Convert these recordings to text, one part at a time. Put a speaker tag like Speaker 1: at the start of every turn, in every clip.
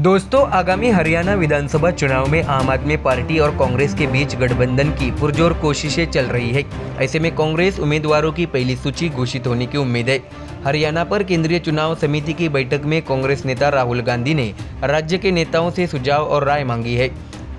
Speaker 1: दोस्तों, आगामी हरियाणा विधानसभा चुनाव में आम आदमी पार्टी और कांग्रेस के बीच गठबंधन की पुरजोर कोशिशें चल रही है। ऐसे में कांग्रेस उम्मीदवारों की पहली सूची घोषित होने की उम्मीद है। हरियाणा पर केंद्रीय चुनाव समिति की बैठक में कांग्रेस नेता राहुल गांधी ने राज्य के नेताओं से सुझाव और राय मांगी है।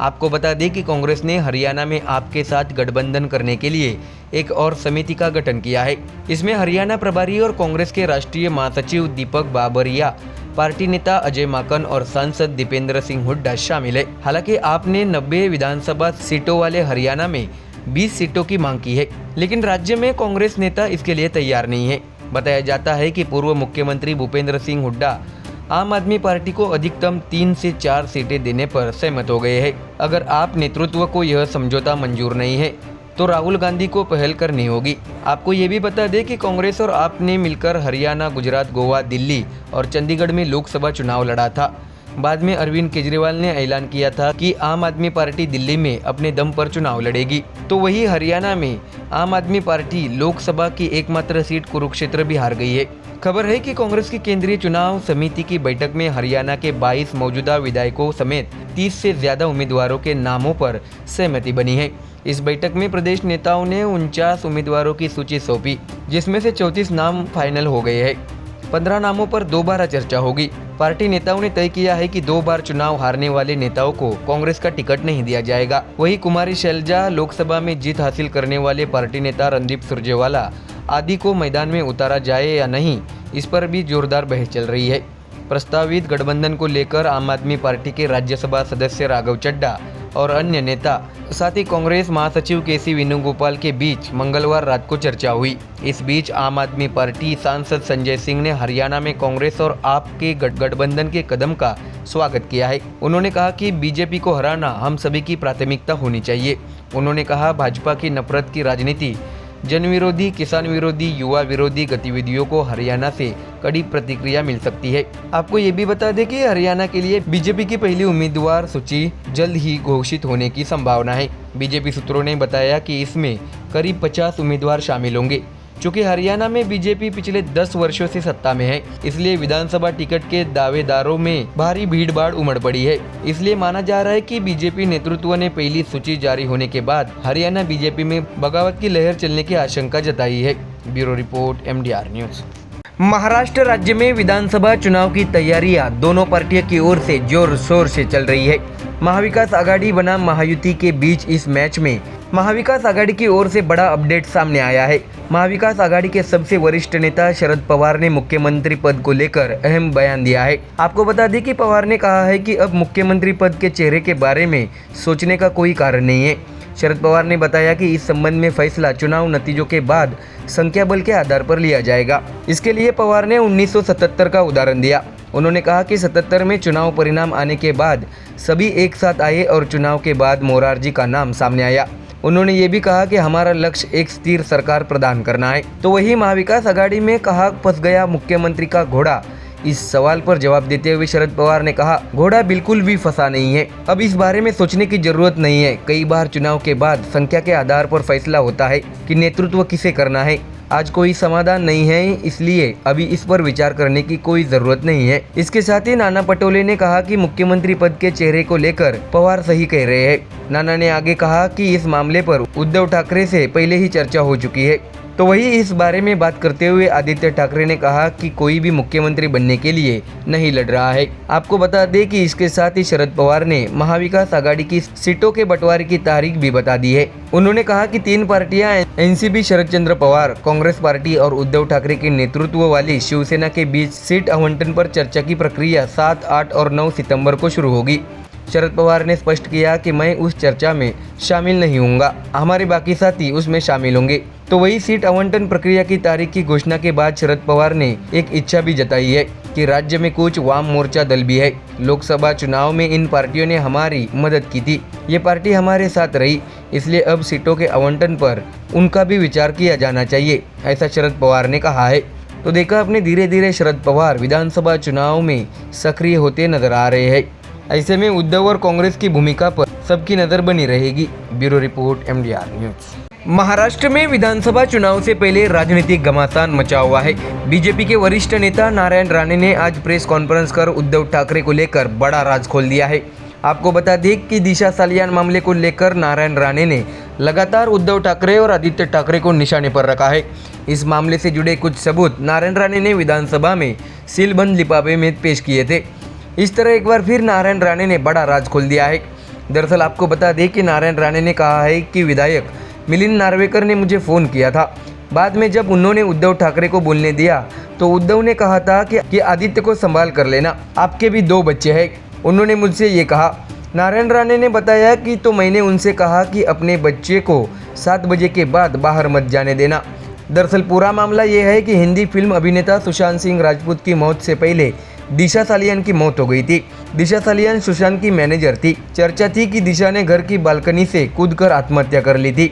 Speaker 1: आपको बता दें कि कांग्रेस ने हरियाणा में आपके साथ गठबंधन करने के लिए एक और समिति का गठन किया है। इसमें हरियाणा प्रभारी और कांग्रेस के राष्ट्रीय महासचिव दीपक बाबरिया, पार्टी नेता अजय माकन और सांसद दीपेंद्र सिंह हुड्डा शामिल है। हालांकि आपने 90 विधानसभा सीटों वाले हरियाणा में 20 सीटों की मांग की है, लेकिन राज्य में कांग्रेस नेता इसके लिए तैयार नहीं है। बताया जाता है कि पूर्व मुख्यमंत्री भूपेंद्र सिंह हुड्डा आम आदमी पार्टी को अधिकतम 3 से 4 सीटें देने पर सहमत हो गए हैं। अगर आप नेतृत्व को यह समझौता मंजूर नहीं है तो राहुल गांधी को पहल करनी होगी। आपको ये भी बता दें कि कांग्रेस और आप ने मिलकर हरियाणा, गुजरात, गोवा, दिल्ली और चंडीगढ़ में लोकसभा चुनाव लड़ा था। बाद में अरविंद केजरीवाल ने ऐलान किया था कि आम आदमी पार्टी दिल्ली में अपने दम पर चुनाव लड़ेगी, तो वही हरियाणा में आम आदमी पार्टी लोकसभा की एकमात्र सीट कुरुक्षेत्र भी हार गई है। खबर है कि कांग्रेस की केंद्रीय चुनाव समिति की बैठक में हरियाणा के 22 मौजूदा विधायकों समेत 30 से ज्यादा उम्मीदवारों के नामों पर सहमति बनी है। इस बैठक में प्रदेश नेताओं ने 49 उम्मीदवारों की सूची सौंपी, जिसमें से 34 नाम फाइनल हो गए हैं। 15 नामों पर दोबारा चर्चा होगी। पार्टी नेताओं ने तय किया है कि 2 बार चुनाव हारने वाले नेताओं को कांग्रेस का टिकट नहीं दिया जाएगा। वहीं कुमारी शैलजा, लोकसभा में जीत हासिल करने वाले पार्टी नेता रणदीप सुरजेवाला आदि को मैदान में उतारा जाए या नहीं, इस पर भी जोरदार बहस चल रही है। प्रस्तावित गठबंधन को लेकर आम आदमी पार्टी के राज्यसभा सदस्य राघव चड्ढा और अन्य नेता, साथ ही कांग्रेस महासचिव केसी वेणुगोपाल के बीच मंगलवार रात को चर्चा हुई। इस बीच आम आदमी पार्टी सांसद संजय सिंह ने हरियाणा में कांग्रेस और आप के गठबंधन के कदम का स्वागत किया है। उन्होंने कहा कि बीजेपी को हराना हम सभी की प्राथमिकता होनी चाहिए। उन्होंने कहा, भाजपा की नफरत की राजनीति, जन विरोधी, किसान विरोधी, युवा विरोधी गतिविधियों को हरियाणा से कड़ी प्रतिक्रिया मिल सकती है। आपको ये भी बता दें कि हरियाणा के लिए बीजेपी की पहली उम्मीदवार सूची जल्द ही घोषित होने की संभावना है। बीजेपी सूत्रों ने बताया कि इसमें करीब 50 उम्मीदवार शामिल होंगे। चूँकि हरियाणा में बीजेपी पिछले 10 वर्षों से सत्ता में है, इसलिए विधानसभा टिकट के दावेदारों में भारी भीड़-भाड़ उमड़ पड़ी है। इसलिए माना जा रहा है कि बीजेपी नेतृत्व ने पहली सूची जारी होने के बाद हरियाणा बीजेपी में बगावत की लहर चलने की आशंका जताई है। Bureau report, MDR news. Maharashtra राज्य में विधानसभा चुनाव की तैयारियां दोनों पार्टियों की ओर से जोर शोर से चल रही है। महाविकास आघाड़ी बनाम महायुति के बीच इस मैच में महाविकास आघाड़ी की ओर से बड़ा अपडेट सामने आया है। महाविकास आघाड़ी के सबसे वरिष्ठ नेता शरद पवार ने मुख्यमंत्री पद को लेकर अहम बयान दिया है। आपको बता दें कि पवार ने कहा है कि अब मुख्यमंत्री पद के चेहरे के बारे में सोचने का कोई कारण नहीं है। शरद पवार ने बताया कि इस संबंध में फैसला चुनाव नतीजों के बाद संख्या बल के आधार पर लिया जाएगा। इसके लिए पवार ने 1977 का उदाहरण दिया। उन्होंने कहा कि 77 में चुनाव परिणाम आने के बाद सभी एक साथ आए और चुनाव के बाद मोरारजी का नाम सामने आया। उन्होंने ये भी कहा कि हमारा लक्ष्य एक स्थिर सरकार प्रदान करना है। तो वही महाविकास आघाड़ी में कहा फंस गया मुख्यमंत्री का घोड़ा। इस सवाल पर जवाब देते हुए शरद पवार ने कहा, घोड़ा बिल्कुल भी फंसा नहीं है। अब इस बारे में सोचने की जरूरत नहीं है। कई बार चुनाव के बाद संख्या के आधार पर फैसला होता है कि नेतृत्व किसे करना है। आज कोई समाधान नहीं है, इसलिए अभी इस पर विचार करने की कोई जरूरत नहीं है। इसके साथ ही नाना पटोले ने कहा कि मुख्यमंत्री पद के चेहरे को लेकर पवार सही कह रहे हैं। नाना ने आगे कहा कि इस मामले पर उद्धव ठाकरे से पहले ही चर्चा हो चुकी है। तो वही इस बारे में बात करते हुए आदित्य ठाकरे ने कहा कि कोई भी मुख्यमंत्री बनने के लिए नहीं लड़ रहा है। आपको बता दें कि इसके साथ ही शरद पवार ने महाविकास आघाड़ी की सीटों के बंटवारे की तारीख भी बता दी है। उन्होंने कहा कि 3 पार्टियां एनसीपी, शरद चंद्र पवार, कांग्रेस पार्टी और उद्धव ठाकरे के नेतृत्व वाली शिवसेना के बीच सीट आवंटन पर चर्चा की प्रक्रिया 7, 8 और 9 सितंबर को शुरू होगी। शरद पवार ने स्पष्ट किया कि मैं उस चर्चा में शामिल नहीं होऊंगा, हमारे बाकी साथी उसमें शामिल होंगे। तो वही सीट आवंटन प्रक्रिया की तारीख की घोषणा के बाद शरद पवार ने एक इच्छा भी जताई है कि राज्य में कुछ वाम मोर्चा दल भी है। लोकसभा चुनाव में इन पार्टियों ने हमारी मदद की थी, ये पार्टी हमारे साथ रही, इसलिए अब सीटों के आवंटन पर उनका भी विचार किया जाना चाहिए, ऐसा शरद पवार ने कहा है। तो देखा आपने, धीरे धीरे शरद पवार विधानसभा चुनाव में सक्रिय होते नजर आ रहे हैं। ऐसे में उद्धव और कांग्रेस की भूमिका पर सबकी नज़र बनी रहेगी। Bureau report, MDR news. Maharashtra में विधानसभा चुनाव से पहले राजनीतिक घमासान मचा हुआ है। बीजेपी के वरिष्ठ नेता नारायण राणे ने आज प्रेस कॉन्फ्रेंस कर उद्धव ठाकरे को लेकर बड़ा राज खोल दिया है। आपको बता दें कि दिशा सालियान मामले को लेकर नारायण राणे ने लगातार उद्धव ठाकरे और आदित्य ठाकरे को निशाने पर रखा है। इस मामले से जुड़े कुछ सबूत नारायण राणे ने विधानसभा में सीलबंद लिफाफे में पेश किए थे। इस तरह एक बार फिर नारायण राणे ने बड़ा राज खोल दिया है। दरअसल आपको बता दें कि नारायण राणे ने कहा है कि विधायक मिलिंद नार्वेकर ने मुझे फ़ोन किया था। बाद में जब उन्होंने उद्धव ठाकरे को बोलने दिया तो उद्धव ने कहा था कि आदित्य को संभाल कर लेना, आपके भी 2 बच्चे हैं। उन्होंने मुझसे ये कहा। नारायण राणे ने बताया कि तो मैंने उनसे कहा कि अपने बच्चे को 7 बजे के बाद बाहर मत जाने देना। दरअसल पूरा मामला ये है कि हिंदी फिल्म अभिनेता सुशांत सिंह राजपूत की मौत से पहले दिशा सालियान की मौत हो गई थी। दिशा सालियान सुशांत की मैनेजर थी। चर्चा थी कि दिशा ने घर की बालकनी से कूदकर आत्महत्या कर ली थी,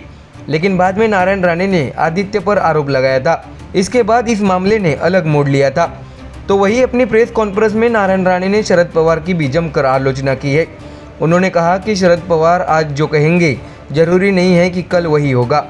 Speaker 1: लेकिन बाद में नारायण राणे ने आदित्य पर आरोप लगाया था। इसके बाद इस मामले ने अलग मोड़ लिया था। तो वही अपनी प्रेस कॉन्फ्रेंस में नारायण राणे ने शरद पवार की भी जमकर आलोचना की है। उन्होंने कहा कि शरद पवार आज जो कहेंगे जरूरी नहीं है कि कल वही होगा,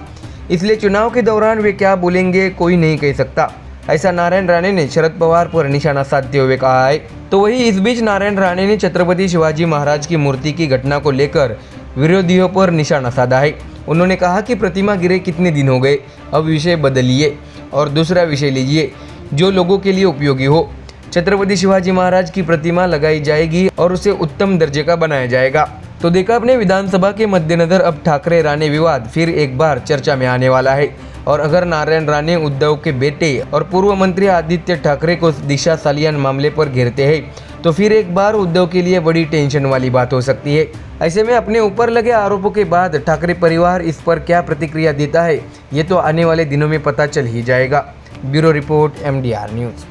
Speaker 1: इसलिए चुनाव के दौरान वे क्या बोलेंगे कोई नहीं कह सकता। ऐसा नारायण राणे ने शरद पवार पर निशाना साधते हुए कहा है। तो वही इस बीच नारायण राणे ने छत्रपति शिवाजी महाराज की मूर्ति की घटना को लेकर विरोधियों पर निशाना साधा है। उन्होंने कहा कि प्रतिमा गिरे कितने दिन हो गए, अब विषय बदलिए और दूसरा विषय लीजिए जो लोगों के लिए उपयोगी हो। छत्रपति शिवाजी महाराज की प्रतिमा लगाई जाएगी और उसे उत्तम दर्जे का बनाया जाएगा। तो देखा अपने विधानसभा के मद्देनजर अब ठाकरे राणे विवाद फिर एक बार चर्चा में आने वाला है। और अगर नारायण राणे उद्धव के बेटे और पूर्व मंत्री आदित्य ठाकरे को दिशा सालियान मामले पर घेरते हैं तो फिर एक बार उद्धव के लिए बड़ी टेंशन वाली बात हो सकती है। ऐसे में अपने ऊपर लगे आरोपों के बाद ठाकरे परिवार इस पर क्या प्रतिक्रिया देता है, ये तो आने वाले दिनों में पता चल ही जाएगा। Bureau report MDR news.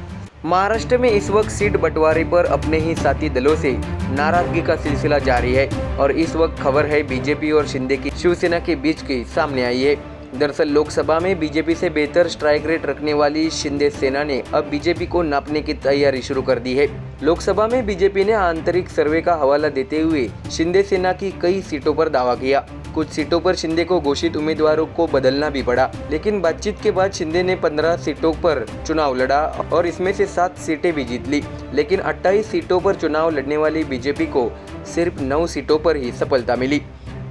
Speaker 1: Maharashtra में इस वक्त सीट बंटवारे पर अपने ही साथी दलों से नाराजगी का सिलसिला जारी है और इस वक्त खबर है बीजेपी और शिंदे की शिवसेना के बीच की सामने आई है। दरअसल लोकसभा में बीजेपी से बेहतर स्ट्राइक रेट रखने वाली शिंदे सेना ने अब बीजेपी को नापने की तैयारी शुरू कर दी है। लोकसभा में बीजेपी ने आंतरिक सर्वे का हवाला देते हुए शिंदे सेना की कई सीटों पर दावा किया। कुछ सीटों पर शिंदे को घोषित उम्मीदवारों को बदलना भी पड़ा, लेकिन बातचीत के बाद शिंदे ने 15 सीटों पर चुनाव लड़ा और इसमें से 7 सीटें भी जीत ली। लेकिन 28 सीटों पर चुनाव लड़ने वाली बीजेपी को सिर्फ 9 सीटों पर ही सफलता मिली।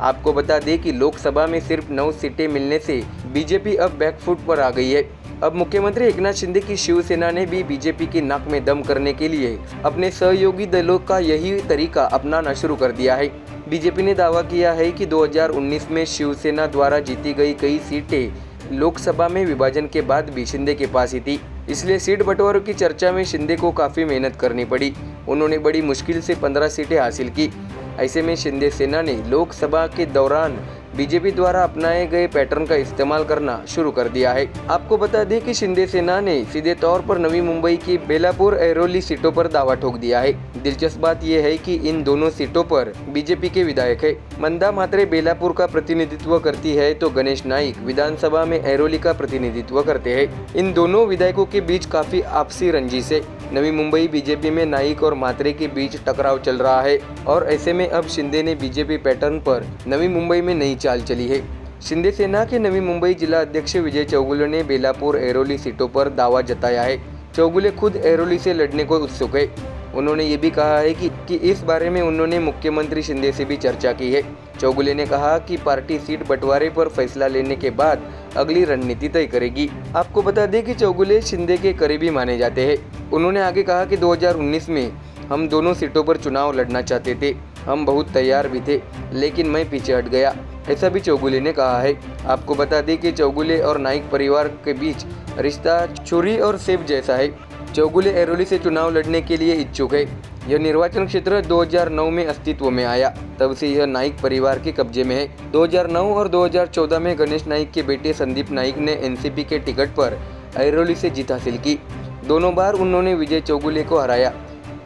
Speaker 1: आपको बता दें कि लोकसभा में सिर्फ 9 सीटें मिलने से बीजेपी अब बैकफुट पर आ गई है। अब मुख्यमंत्री एकनाथ शिंदे की शिवसेना ने भी बीजेपी की नाक में दम करने के लिए अपने सहयोगी दलों का यही तरीका अपनाना शुरू कर दिया है। बीजेपी ने दावा किया है कि 2019 में शिवसेना द्वारा जीती गई कई सीटें लोकसभा में विभाजन के बाद भी शिंदे के पास ही थी, इसलिए सीट बंटवारों की चर्चा में शिंदे को काफ़ी मेहनत करनी पड़ी। उन्होंने बड़ी मुश्किल से 15 सीटें हासिल की। ऐसे में शिंदे सेना ने लोकसभा के दौरान बीजेपी द्वारा अपनाए गए पैटर्न का इस्तेमाल करना शुरू कर दिया है। आपको बता दें कि शिंदे सेना ने सीधे तौर पर नवी मुंबई की बेलापुर ऐरोली सीटों पर दावा ठोक दिया है। दिलचस्प बात यह है कि इन दोनों सीटों पर बीजेपी के विधायक है। मंदा म्हात्रे बेलापुर का प्रतिनिधित्व करती है तो गणेश नाइक विधानसभा में ऐरोली का प्रतिनिधित्व करते हैं। इन दोनों विधायकों के बीच काफी आपसी रंजिश है। नवी मुंबई बीजेपी में नाइक और म्हात्रे के बीच टकराव चल रहा है और ऐसे में अब शिंदे ने बीजेपी पैटर्न पर नवी मुंबई में नई चाल चली है। शिंदे सेना के नवी मुंबई जिला अध्यक्ष विजय चौगुले ने बेलापुर ऐरोली सीटों पर दावा जताया है। चौगुले खुद ऐरोली से लड़ने को उत्सुक है। उन्होंने ये भी कहा है कि इस बारे में उन्होंने मुख्यमंत्री शिंदे से भी चर्चा की है। चौगुले ने कहा कि पार्टी सीट बंटवारे पर फैसला लेने के बाद अगली रणनीति तय करेगी। आपको बता दें कि चौगुले शिंदे के करीबी माने जाते हैं। उन्होंने आगे कहा कि 2019 में हम दोनों सीटों पर चुनाव लड़ना चाहते थे, हम बहुत तैयार भी थे, लेकिन मैं पीछे हट गया, ऐसा भी चौगुले ने कहा है। आपको बता दें कि चौगुले और नाइक परिवार के बीच रिश्ता छुरी और सेब जैसा है। चौगुले ऐरोली से चुनाव लड़ने के लिए इच्छुक है। यह निर्वाचन क्षेत्र 2009 में अस्तित्व में आया, तब से यह नाइक परिवार के कब्जे में है। 2009 और 2014 में गणेश नाइक के बेटे संदीप नाइक ने एनसीपी के टिकट पर ऐरोली से जीत हासिल की। दोनों बार उन्होंने विजय चौगुले को हराया।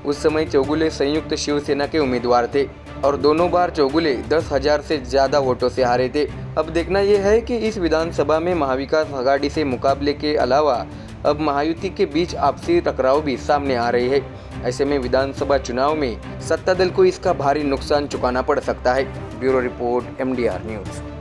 Speaker 1: उस समय चौगुले संयुक्त शिवसेना के उम्मीदवार थे और दोनों बार चौगुले 10,000 से ज़्यादा वोटों से हारे थे। अब देखना यह है कि इस विधानसभा में महाविकास आघाड़ी से मुकाबले के अलावा अब महायुति के बीच आपसी टकराव भी सामने आ रहे हैं। ऐसे में विधानसभा चुनाव में सत्ता दल को इसका भारी नुकसान चुकाना पड़ सकता है। Bureau report MDR news.